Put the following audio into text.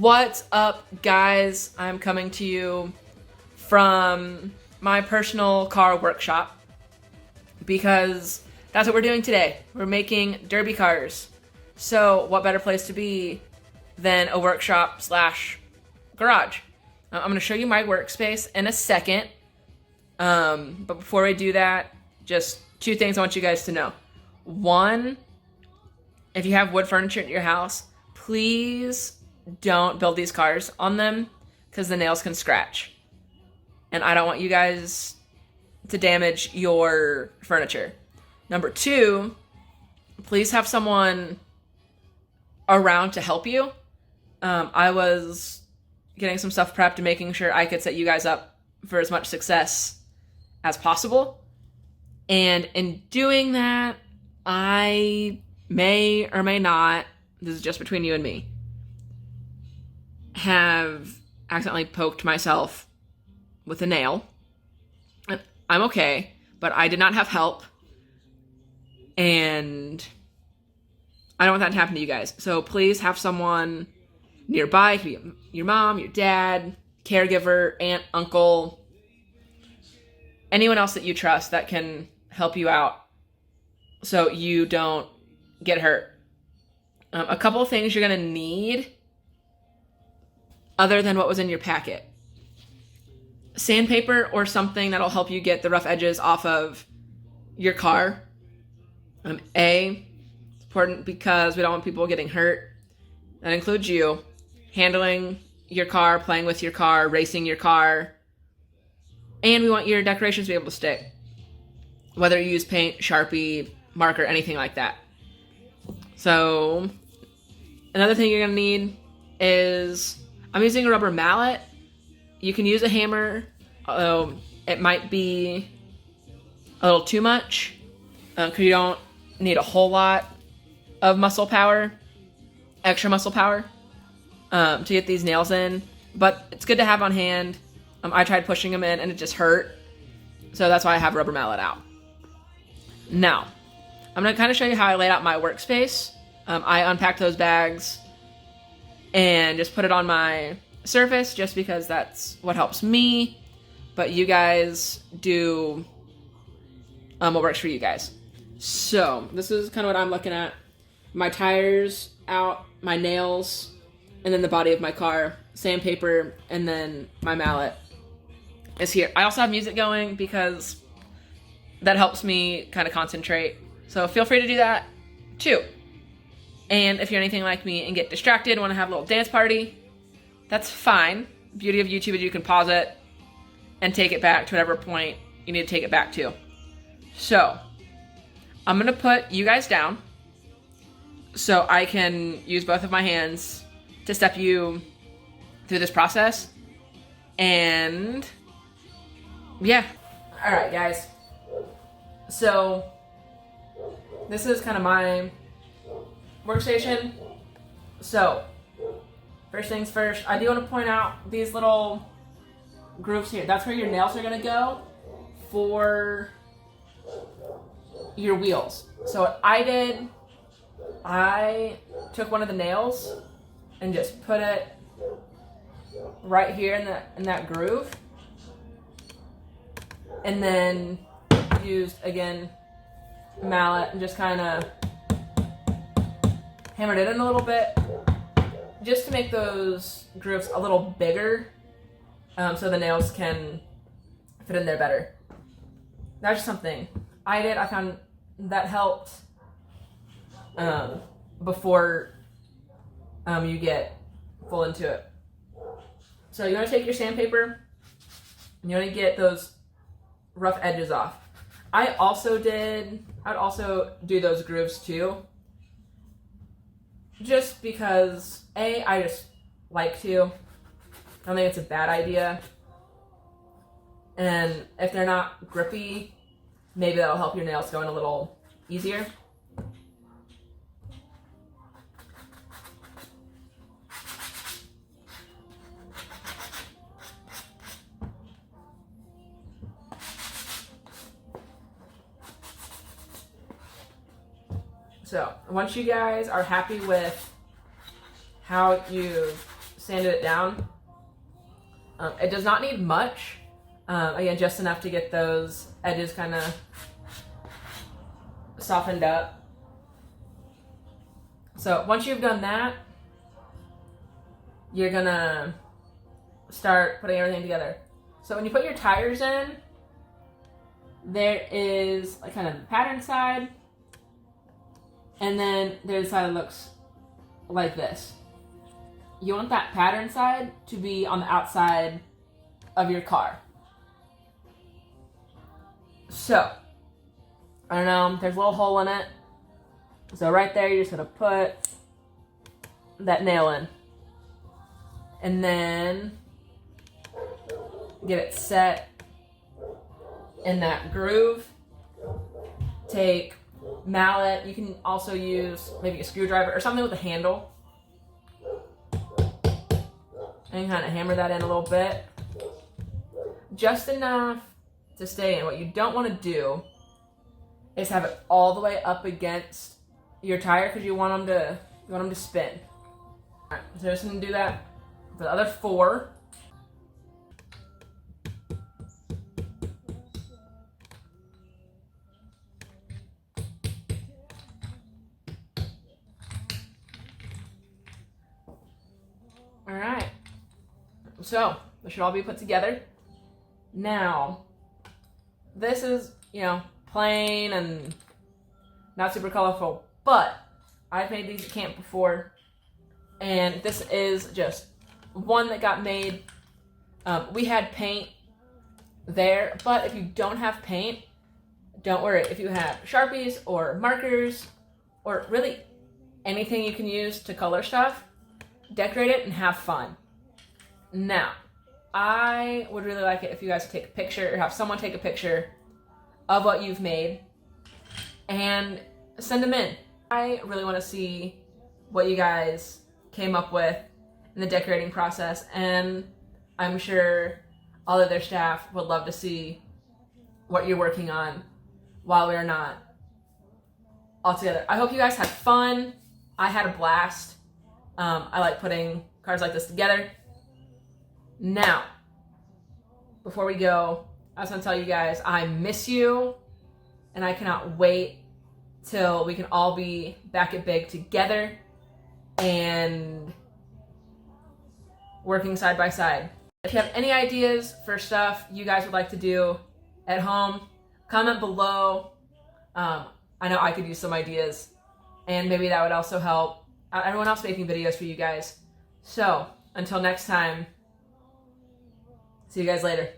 What's up, guys? I'm coming to you from my personal car workshop because that's what we're doing today. We're making derby cars. So what better place to be than a workshop slash garage? I'm going to show you my workspace in a second. But before I do that, just two things I want you guys to know. One, if you have wood furniture at your house, please don't build these cars on them because the nails can scratch. And I don't want you guys to damage your furniture. Number two, please have someone around to help you. I was getting some stuff prepped and making sure I could set you guys up for as much success as possible. And in doing that, I may or may not, this is just between you and me, have accidentally poked myself with a nail. I'm okay, but I did not have help. And I don't want that to happen to you guys. So please have someone nearby. It could be your mom, your dad, caregiver, aunt, uncle, anyone else that you trust that can help you out so you don't get hurt. A couple of things you're going to need other than what was in your packet. Sandpaper or something that'll help you get the rough edges off of your car. It's important because we don't want people getting hurt. That includes you. Handling your car, playing with your car, racing your car. And we want your decorations to be able to stick. Whether you use paint, Sharpie, marker, anything like that. So, another thing you're going to need is, I'm using a rubber mallet. You can use a hammer, although it might be a little too much, because you don't need a whole lot of muscle power, extra muscle power, to get these nails in. But it's good to have on hand. I tried pushing them in and it just hurt. So that's why I have a rubber mallet out. Now, I'm going to kind of show you how I laid out my workspace. I unpacked those bags and just put it on my surface just because that's what helps me. But you guys do what works for you guys. So this is kind of what I'm looking at. My tires out, my nails, and then the body of my car, sandpaper, and then my mallet is here. I also have music going because that helps me kind of concentrate. So feel free to do that too. And if you're anything like me and get distracted, want to have a little dance party, that's fine. Beauty of YouTube is you can pause it and take it back to whatever point you need to take it back to. So I'm going to put you guys down so I can use both of my hands to step you through this process. And yeah. All right, guys. So this is kind of my workstation. So first things first, I do want to point out these little grooves here. That's where your nails are going to go for your wheels. So what I did, I took one of the nails and just put it right here in that groove, and then used again mallet and just kind of hammered it in a little bit just to make those grooves a little bigger, so the nails can fit in there better. That's just something I did. I found that helped before you get full into it. So you want to take your sandpaper and you want to get those rough edges off. I'd also do those grooves too, just because I just like to. I don't think it's a bad idea, and if they're not grippy, maybe that'll help your nails go in a little easier. So once you guys are happy with how you've sanded it down. It does not need much. Again, just enough to get those edges kind of softened up. So once you've done that, you're gonna start putting everything together. So when you put your tires in, there is like kind of the pattern side, and then there's the side that looks like this. You want that pattern side to be on the outside of your car. So, I don't know, there's a little hole in it. So right there, you're just gonna put that nail in. And then get it set in that groove. Take mallet. You can also use maybe a screwdriver or something with a handle. And kind of hammer that in a little bit. Just enough to stay in. What you don't want to do is have it all the way up against your tire because you want them to spin. All right, so just gonna do that for the other 4. All right, so they should all be put together. Now, this is, plain and not super colorful, but I've made these at camp before, and this is just one that got made. We had paint there, but if you don't have paint, don't worry. If you have Sharpies or markers or really anything you can use to color stuff, decorate it and have fun. Now, I would really like it if you guys take a picture or have someone take a picture of what you've made and send them in. I really want to see what you guys came up with in the decorating process, and I'm sure all of their staff would love to see what you're working on while we're not all together. I hope you guys had fun. I had a blast. I like putting cards like this together. Now, before we go, I just want to tell you guys I miss you, and I cannot wait till we can all be back at Big together and working side by side. If you have any ideas for stuff you guys would like to do at home, comment below. I know I could use some ideas, and maybe that would also help everyone else making videos for you guys. So, until next time, see you guys later.